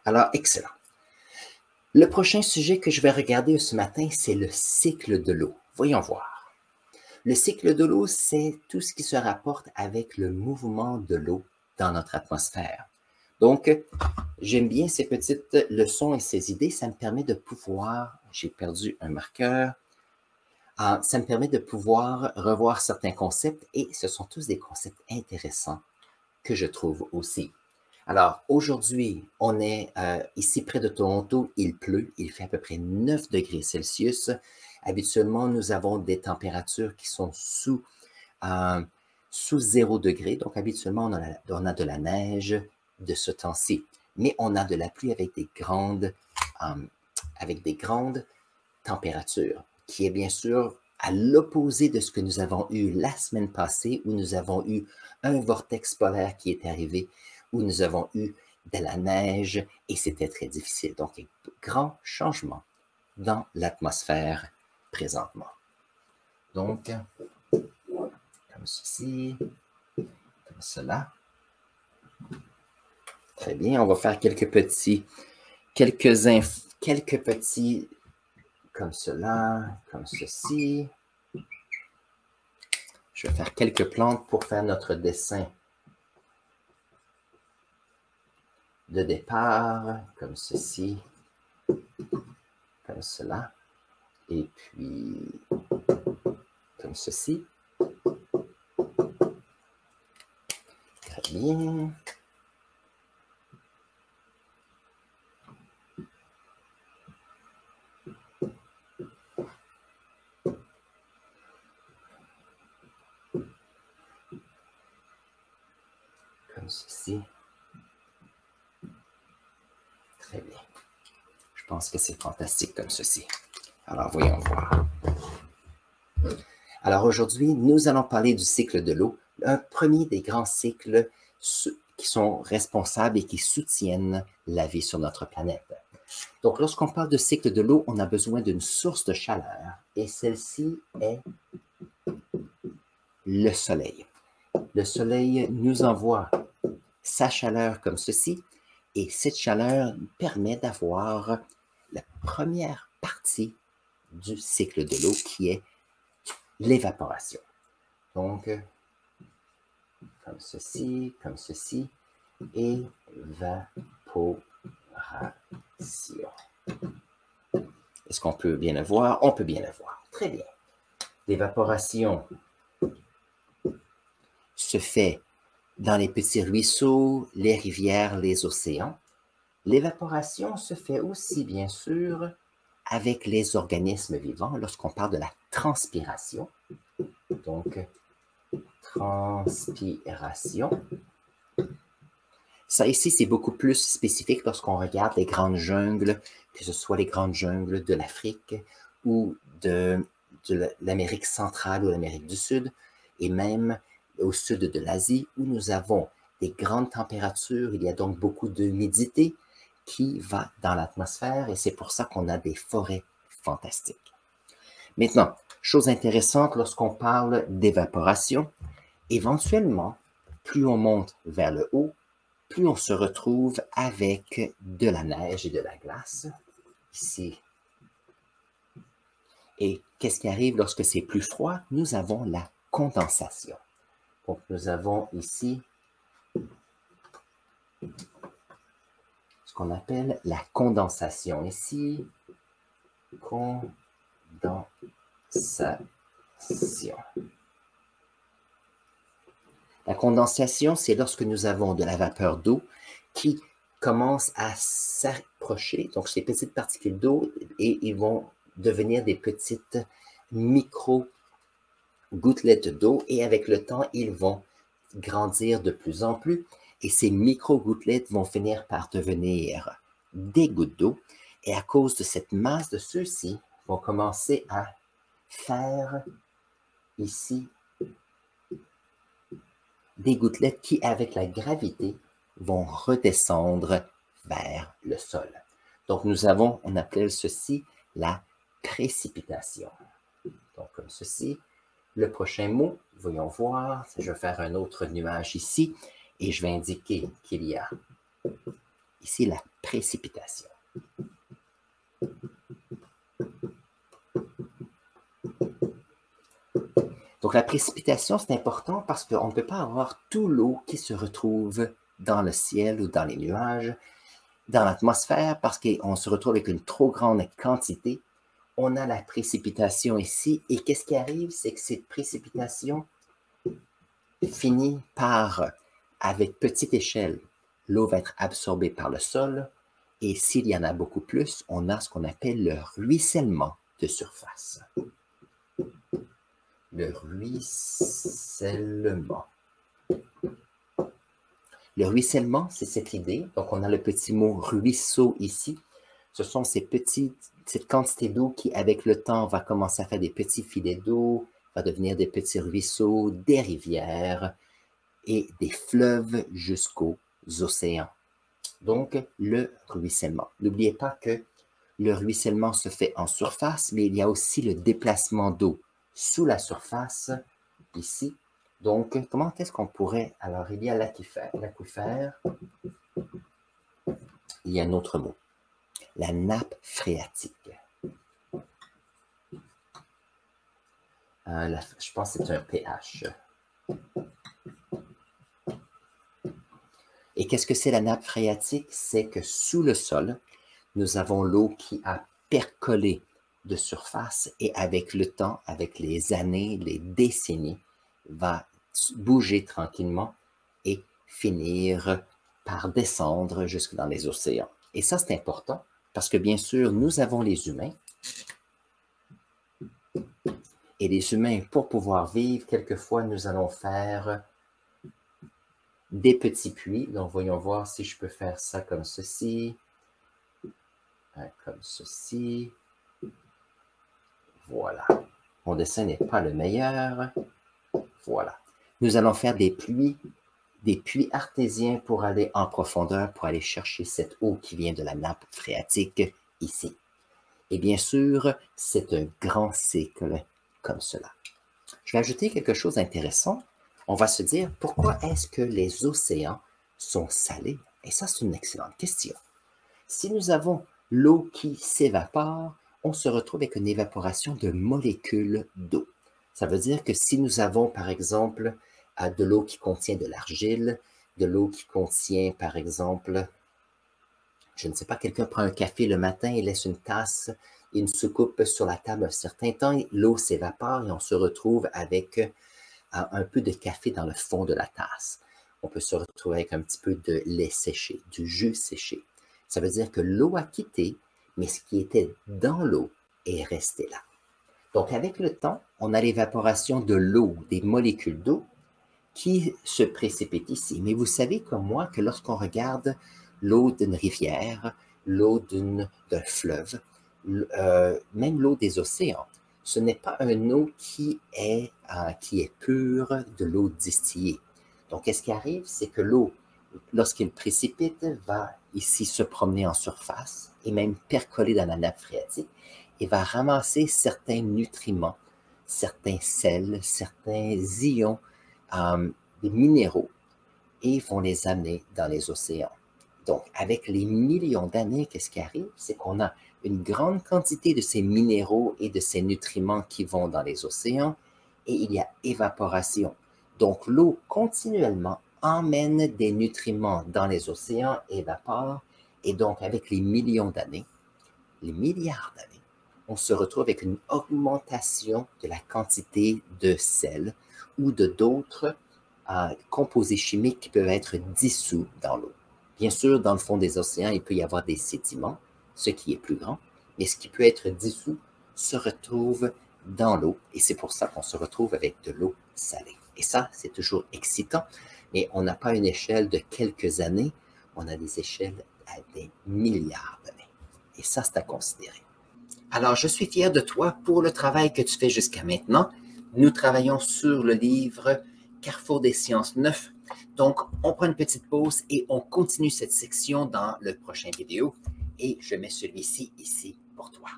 Alors, excellent. Le prochain sujet que je vais regarder ce matin, c'est le cycle de l'eau. Voyons voir. Le cycle de l'eau, c'est tout ce qui se rapporte avec le mouvement de l'eau dans notre atmosphère. Donc, j'aime bien ces petites leçons et ces idées. Ça me permet de pouvoir, j'ai perdu un marqueur, ça me permet de pouvoir revoir certains concepts et ce sont tous des concepts intéressants que je trouve aussi. Alors, aujourd'hui, on est ici près de Toronto, il pleut, il fait à peu près 9 degrés Celsius. Habituellement, nous avons des températures qui sont sous 0 degré, donc habituellement, on a de la neige de ce temps-ci, mais on a de la pluie avec des grandes températures, qui est bien sûr à l'opposé de ce que nous avons eu la semaine passée, où nous avons eu un vortex polaire qui est arrivé, où nous avons eu de la neige et c'était très difficile. Donc, il y a un grand changement dans l'atmosphère présentement. Donc, comme ceci, comme cela. Très bien, on va faire quelques petits, comme cela, comme ceci. Je vais faire quelques plantes pour faire notre dessin de départ, comme ceci, comme cela, et puis comme ceci. Très bien. Comme ceci. Très bien. Je pense que c'est fantastique comme ceci. Alors, voyons voir. Alors, aujourd'hui, nous allons parler du cycle de l'eau, un premier des grands cycles qui sont responsables et qui soutiennent la vie sur notre planète. Donc, lorsqu'on parle de cycle de l'eau, on a besoin d'une source de chaleur et celle-ci est le soleil. Le soleil nous envoie sa chaleur comme ceci et cette chaleur permet d'avoir la première partie du cycle de l'eau qui est l'évaporation. Donc, comme ceci, évaporation. Est-ce qu'on peut bien le voir? On peut bien le voir. Très bien. L'évaporation se fait dans les petits ruisseaux, les rivières, les océans. L'évaporation se fait aussi, bien sûr, avec les organismes vivants lorsqu'on parle de la transpiration. Donc, transpiration. Ça ici, c'est beaucoup plus spécifique lorsqu'on regarde les grandes jungles, que ce soit les grandes jungles de l'Afrique ou de l'Amérique centrale ou l'Amérique du Sud, et même au sud de l'Asie, où nous avons des grandes températures, il y a donc beaucoup d'humidité qui va dans l'atmosphère, et c'est pour ça qu'on a des forêts fantastiques. Maintenant, chose intéressante lorsqu'on parle d'évaporation, éventuellement, plus on monte vers le haut, plus on se retrouve avec de la neige et de la glace, ici. Et qu'est-ce qui arrive lorsque c'est plus froid? Nous avons la condensation. Donc, nous avons ici ce qu'on appelle la condensation. Ici, condensation. La condensation, c'est lorsque nous avons de la vapeur d'eau qui commence à s'approcher, donc ces petites particules d'eau, et ils vont devenir des petites micro-gouttelettes d'eau, et avec le temps, ils vont grandir de plus en plus, et ces micro-gouttelettes vont finir par devenir des gouttes d'eau, et à cause de cette masse de ceux-ci, vont commencer à faire ici des gouttelettes qui, avec la gravité, vont redescendre vers le sol. Donc, on appelle ceci la précipitation. Donc, comme ceci. Le prochain mot, voyons voir, je vais faire un autre nuage ici et je vais indiquer qu'il y a ici la précipitation. Donc, la précipitation, c'est important parce qu'on ne peut pas avoir tout l'eau qui se retrouve dans le ciel ou dans les nuages, dans l'atmosphère, parce qu'on se retrouve avec une trop grande quantité. On a la précipitation ici, et qu'est-ce qui arrive? C'est que cette précipitation finit par, avec petite échelle, l'eau va être absorbée par le sol, et s'il y en a beaucoup plus, on a ce qu'on appelle le ruissellement de surface. Le ruissellement. Le ruissellement, c'est cette idée. Donc, on a le petit mot ruisseau ici. Ce sont cette quantité d'eau qui, avec le temps, va commencer à faire des petits filets d'eau, va devenir des petits ruisseaux, des rivières et des fleuves jusqu'aux océans. Donc, le ruissellement. N'oubliez pas que le ruissellement se fait en surface, mais il y a aussi le déplacement d'eau sous la surface, ici. Donc, comment est-ce qu'on pourrait... Alors, il y a l'aquifère. Il y a un autre mot. La nappe phréatique. Je pense que c'est un pH. Et qu'est-ce que c'est la nappe phréatique? C'est que sous le sol, nous avons l'eau qui a percolé de surface et avec le temps, avec les années, les décennies, va bouger tranquillement et finir par descendre jusque dans les océans. Et ça, c'est important parce que, bien sûr, nous avons les humains. Et les humains, pour pouvoir vivre, quelquefois, nous allons faire des petits puits. Donc, voyons voir si je peux faire ça comme ceci. Comme ceci. Voilà. Mon dessin n'est pas le meilleur. Voilà. Nous allons faire des puits artésiens pour aller en profondeur, pour aller chercher cette eau qui vient de la nappe phréatique ici. Et bien sûr, c'est un grand cycle comme cela. Je vais ajouter quelque chose d'intéressant. On va se dire, pourquoi est-ce que les océans sont salés? Et ça, c'est une excellente question. Si nous avons l'eau qui s'évapore, on se retrouve avec une évaporation de molécules d'eau. Ça veut dire que si nous avons, par exemple, de l'eau qui contient de l'argile, de l'eau qui contient, par exemple, je ne sais pas, quelqu'un prend un café le matin et laisse une tasse et une soucoupe sur la table un certain temps, l'eau s'évapore et on se retrouve avec un peu de café dans le fond de la tasse. On peut se retrouver avec un petit peu de lait séché, du jus séché. Ça veut dire que l'eau a quitté, mais ce qui était dans l'eau est resté là. Donc, avec le temps, on a l'évaporation de l'eau, des molécules d'eau qui se précipitent ici. Mais vous savez comme moi que lorsqu'on regarde l'eau d'une rivière, l'eau d'un fleuve, même l'eau des océans, ce n'est pas une eau qui est pure de l'eau distillée. Donc, qu'est-ce qui arrive? C'est que l'eau, lorsqu'elle précipite, va ici se promener en surface et même percoler dans la nappe phréatique et va ramasser certains nutriments, certains sels, certains ions, des minéraux et vont les amener dans les océans. Donc, avec les millions d'années, qu'est-ce qui arrive? C'est qu'on a une grande quantité de ces minéraux et de ces nutriments qui vont dans les océans et il y a évaporation. Donc, l'eau continuellement emmène des nutriments dans les océans, évapore, et donc avec les millions d'années, les milliards d'années, on se retrouve avec une augmentation de la quantité de sel ou d'autres composés chimiques qui peuvent être dissous dans l'eau. Bien sûr, dans le fond des océans, il peut y avoir des sédiments, ce qui est plus grand, mais ce qui peut être dissous se retrouve dans l'eau et c'est pour ça qu'on se retrouve avec de l'eau salée. Et ça, c'est toujours excitant, mais on n'a pas une échelle de quelques années, on a des échelles à des milliards d'années. Et ça, c'est à considérer. Alors, je suis fier de toi pour le travail que tu fais jusqu'à maintenant. Nous travaillons sur le livre Carrefour des sciences 9. Donc, on prend une petite pause et on continue cette section dans le prochain vidéo. Et je mets celui-ci ici pour toi.